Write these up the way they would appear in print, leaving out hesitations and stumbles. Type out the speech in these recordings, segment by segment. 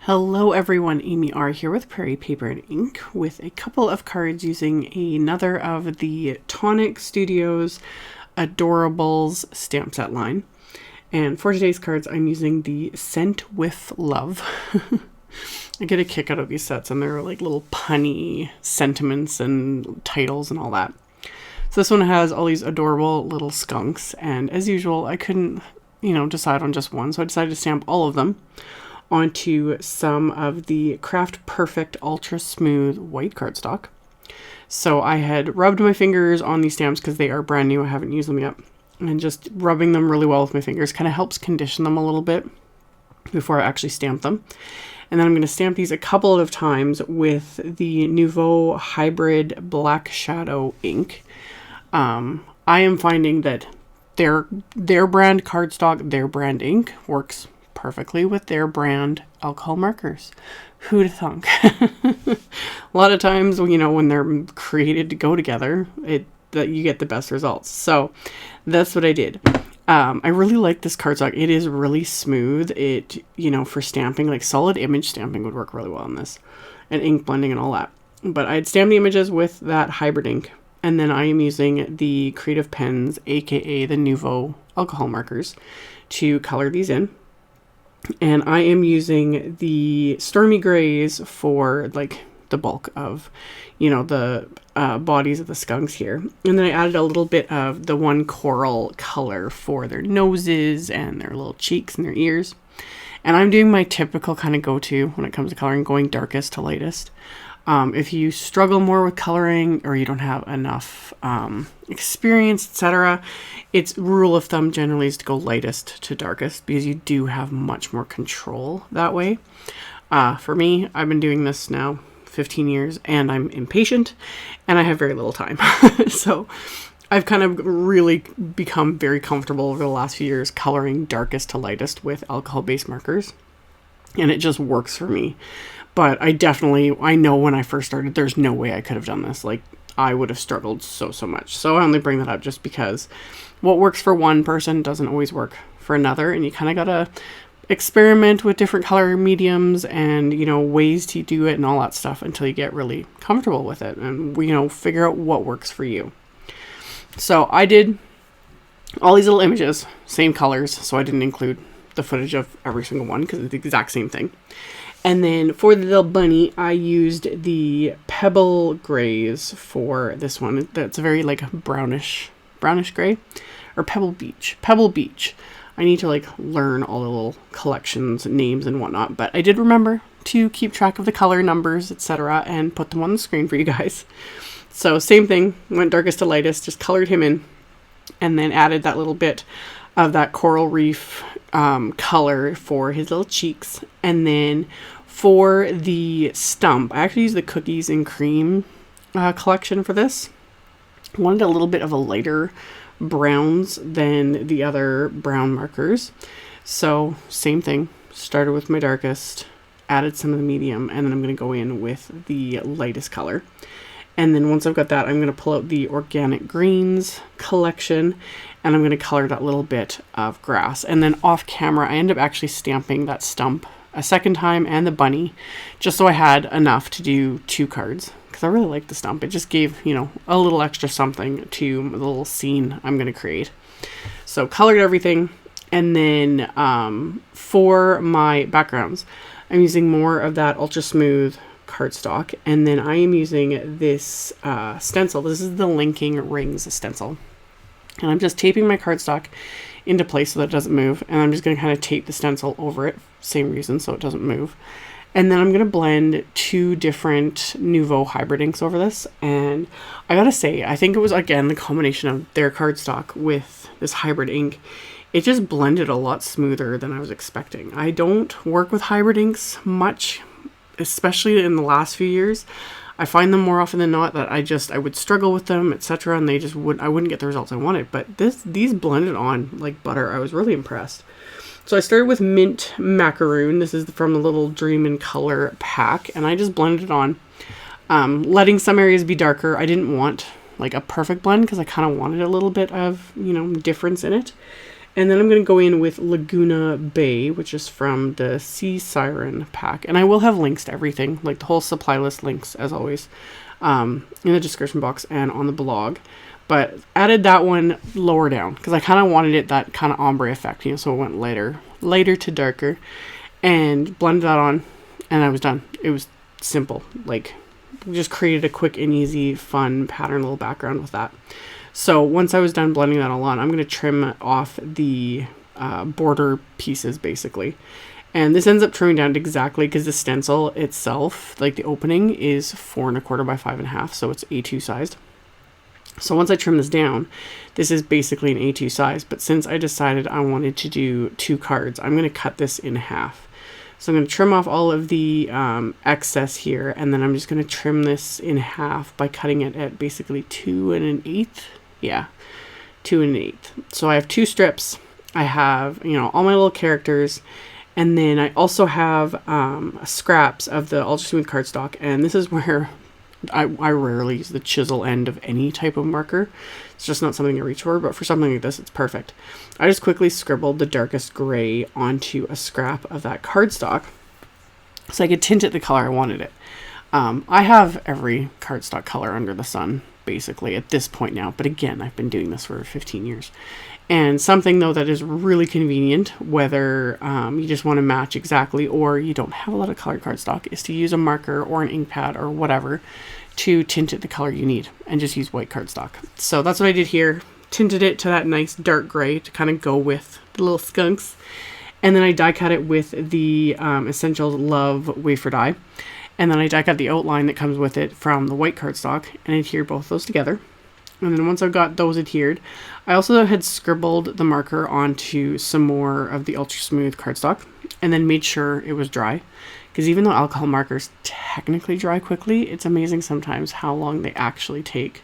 Hello everyone, Amy R here with Prairie Paper and Ink with a couple of cards using another of the Tonic Studios Adorables stamp set line. And for today's cards, I'm using the Scent Wiff Love. I get a kick out of these sets, and they're like little punny sentiments and titles and all that. So this one has all these adorable little skunks, and as usual, I couldn't, decide on just one, so I decided to stamp all of them onto some of the Craft Perfect Ultra Smooth white cardstock. So I had rubbed my fingers on these stamps because they are brand new, I haven't used them yet, and just rubbing them really well with my fingers kind of helps condition them a little bit before I actually stamp them. And then I'm going to stamp these a couple of times with the Nouveau Hybrid Black Shadow ink. I am finding that their brand cardstock, their brand ink works perfectly with their brand alcohol markers. Who'd have thunk? A lot of times, when they're created to go together, that you get the best results. So that's what I did. I really like this cardstock. It is really smooth. It, for stamping, like solid image stamping would work really well on this, and ink blending and all that. But I'd stamp the images with that hybrid ink, and then I am using the Creative Pens, aka the Nuvo alcohol markers, to color these in. And I am using the Stormy grays for like the bulk of, the bodies of the skunks here. And then I added a little bit of the one coral color for their noses and their little cheeks and their ears. And I'm doing my typical kind of go-to when it comes to coloring, going darkest to lightest. If you struggle more with coloring or you don't have enough experience, etc., its rule of thumb generally is to go lightest to darkest because you do have much more control that way. For me, I've been doing this now 15 years and I'm impatient and I have very little time. So I've kind of really become very comfortable over the last few years coloring darkest to lightest with alcohol-based markers, and it just works for me. But I know when I first started, there's no way I could have done this. Like, I would have struggled so much. So I only bring that up just because what works for one person doesn't always work for another. And you kind of got to experiment with different color mediums and, ways to do it and all that stuff until you get really comfortable with it and, figure out what works for you. So I did all these little images, same colors. So I didn't include the footage of every single one because it's the exact same thing. And then for the little bunny, I used the Pebble grays for this one. That's a very like brownish gray, or Pebble Beach. I need to learn all the little collections, names and whatnot, but I did remember to keep track of the color numbers, etc., and put them on the screen for you guys. So same thing, went darkest to lightest, just colored him in, and then added that little bit of that coral reef color for his little cheeks. And then for the stump, I actually used the Cookies and Cream collection for this. I wanted a little bit of a lighter browns than the other brown markers. So same thing, started with my darkest, added some of the medium, and then I'm going to go in with the lightest color. And then once I've got that, I'm going to pull out the Organic Greens collection, and I'm going to color that little bit of grass. And then off camera, I end up actually stamping that stump a second time and the bunny, just so I had enough to do 2 cards. Because I really like the stump. It just gave, a little extra something to the little scene I'm going to create. So colored everything. And then for my backgrounds, I'm using more of that Ultra Smooth cardstock, and then I am using this stencil. This is the Linking Rings stencil, and I'm just taping my cardstock into place so that it doesn't move, and I'm just going to kind of tape the stencil over it, same reason, so it doesn't move. And then I'm going to blend 2 different Nouveau hybrid inks over this, and I gotta say, I think it was again the combination of their cardstock with this hybrid ink. It just blended a lot smoother than I was expecting. I don't work with hybrid inks much, especially in the last few years. I find them more often than not that I would struggle with them, etc., and I wouldn't get the results I wanted. But these blended on like butter. I was really impressed. So I started with Mint Macaroon. This is from the little Dream in Color pack, and I just blended it on, letting some areas be darker. I didn't want like a perfect blend because I kind of wanted a little bit of difference in it. And then I'm going to go in with Laguna Bay, which is from the Siren pack. And I will have links to everything, like the whole supply list links, as always, in the description box and on the blog. But added that one lower down because I kind of wanted it that kind of ombre effect, you know, so it went lighter to darker. And blended that on, and I was done. It was simple. Like, just created a quick and easy, fun pattern little background with that. So once I was done blending that all on, I'm going to trim off the border pieces basically. And this ends up trimming down to exactly, because the stencil itself, like the opening, is 4 1/4 by 5 1/2, so it's A2 sized. So once I trim this down, this is basically an A2 size, but since I decided I wanted to do 2 cards, I'm going to cut this in half. So I'm going to trim off all of the excess here, and then I'm just going to trim this in half by cutting it at basically 2 1/8. Yeah, 2 1/8. So I have 2 strips. I have, you know, all my little characters, and then I also have scraps of the Ultra Smooth cardstock, and this is where I rarely use the chisel end of any type of marker. It's just not something I reach for, but for something like this, it's perfect. I just quickly scribbled the darkest gray onto a scrap of that cardstock so I could tint it the color I wanted it. I have every cardstock color under the sun, basically, at this point now. But again, I've been doing this for 15 years. And something, though, that is really convenient, whether you just want to match exactly or you don't have a lot of colored cardstock, is to use a marker or an ink pad or whatever to tint it the color you need and just use white cardstock. So that's what I did here. Tinted it to that nice dark gray to kind of go with the little skunks. And then I die cut it with the Essential Love wafer die. And then I die cut the outline that comes with it from the white cardstock and adhere both those together. And then once I've got those adhered, I also had scribbled the marker onto some more of the Ultra Smooth cardstock and then made sure it was dry. Because even though alcohol markers technically dry quickly, it's amazing sometimes how long they actually take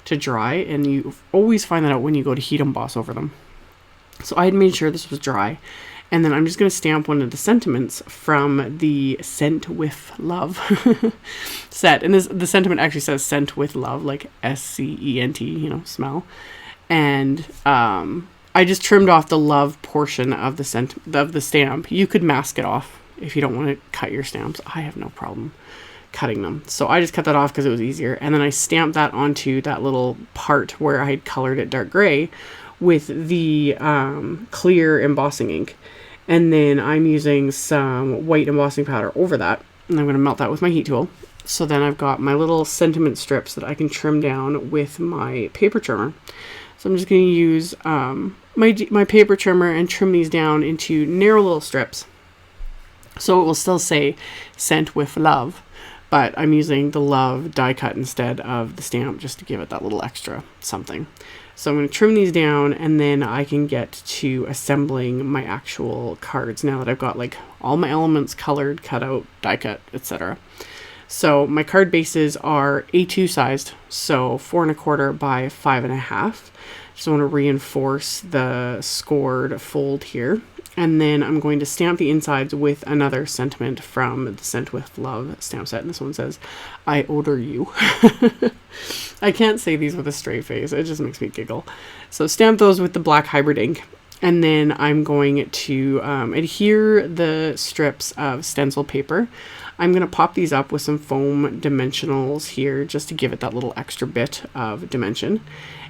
to dry. And you always find that out when you go to heat emboss over them. So I had made sure this was dry. And then I'm just going to stamp one of the sentiments from the Scent with Love set. And the sentiment actually says Scent with Love, like SCENT, you know, smell. And I just trimmed off the love portion of the stamp. You could mask it off if you don't want to cut your stamps. I have no problem cutting them. So I just cut that off because it was easier. And then I stamped that onto that little part where I had colored it dark gray with the clear embossing ink. And then I'm using some white embossing powder over that. And I'm going to melt that with my heat tool. So then I've got my little sentiment strips that I can trim down with my paper trimmer. So I'm just going to use my paper trimmer and trim these down into narrow little strips. So it will still say Scent with Love, but I'm using the love die cut instead of the stamp just to give it that little extra something. So I'm going to trim these down, and then I can get to assembling my actual cards now that I've got like all my elements colored, cut out, die cut, etc. So my card bases are A2 sized, so 4 1/4 by 5 1/2. Just want to reinforce the scored fold here. And then I'm going to stamp the insides with another sentiment from the Scent with Love stamp set. And this one says, I order you. I can't say these with a straight face. It just makes me giggle. So stamp those with the black hybrid ink. And then I'm going to adhere the strips of stencil paper. I'm going to pop these up with some foam dimensionals here just to give it that little extra bit of dimension.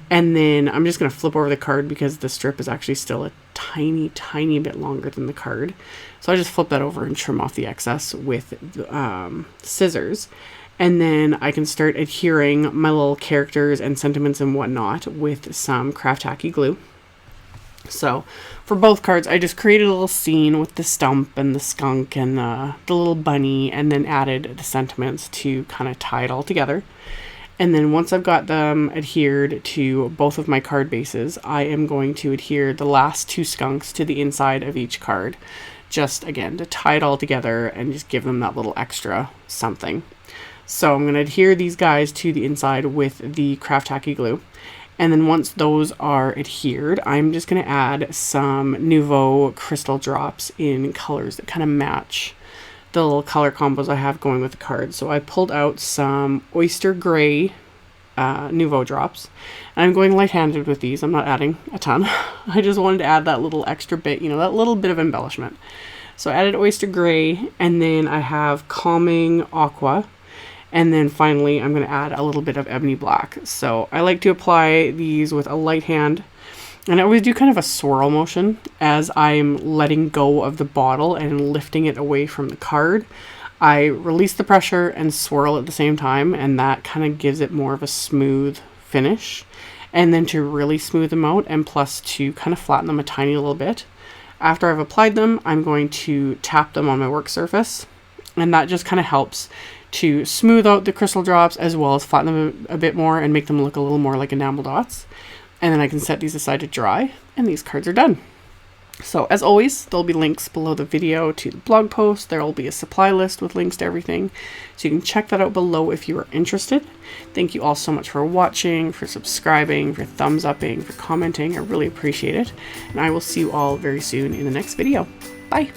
And then I'm just going to flip over the card because the strip is actually still a tiny, tiny bit longer than the card. So I just flip that over and trim off the excess with scissors. And then I can start adhering my little characters and sentiments and whatnot with some craft tacky glue. So for both cards, I just created a little scene with the stump and the skunk and the little bunny, and then added the sentiments to kind of tie it all together. And then once I've got them adhered to both of my card bases, I am going to adhere the last 2 skunks to the inside of each card. Just, again, to tie it all together and just give them that little extra something. So I'm going to adhere these guys to the inside with the craft tacky glue. And then once those are adhered, I'm just going to add some Nuvo crystal drops in colors that kind of match the little color combos I have going with the cards. So I pulled out some oyster gray Nuvo drops. And I'm going light-handed with these. I'm not adding a ton. I just wanted to add that little extra bit, you know, that little bit of embellishment. So I added Oyster Gray, and then I have Calming Aqua. And then finally, I'm going to add a little bit of Ebony Black. So I like to apply these with a light hand. And I always do kind of a swirl motion as I'm letting go of the bottle and lifting it away from the card. I release the pressure and swirl at the same time, and that kind of gives it more of a smooth finish. And then to really smooth them out, and plus to kind of flatten them a tiny little bit. After I've applied them, I'm going to tap them on my work surface, and that just kind of helps to smooth out the crystal drops as well as flatten them a bit more and make them look a little more like enamel dots. And then I can set these aside to dry, and these cards are done. So as always, there'll be links below the video to the blog post. There will be a supply list with links to everything, so you can check that out below if you are interested. Thank you all so much for watching, for subscribing, for thumbs upping, for commenting. I really appreciate it. And I will see you all very soon in the next video. Bye!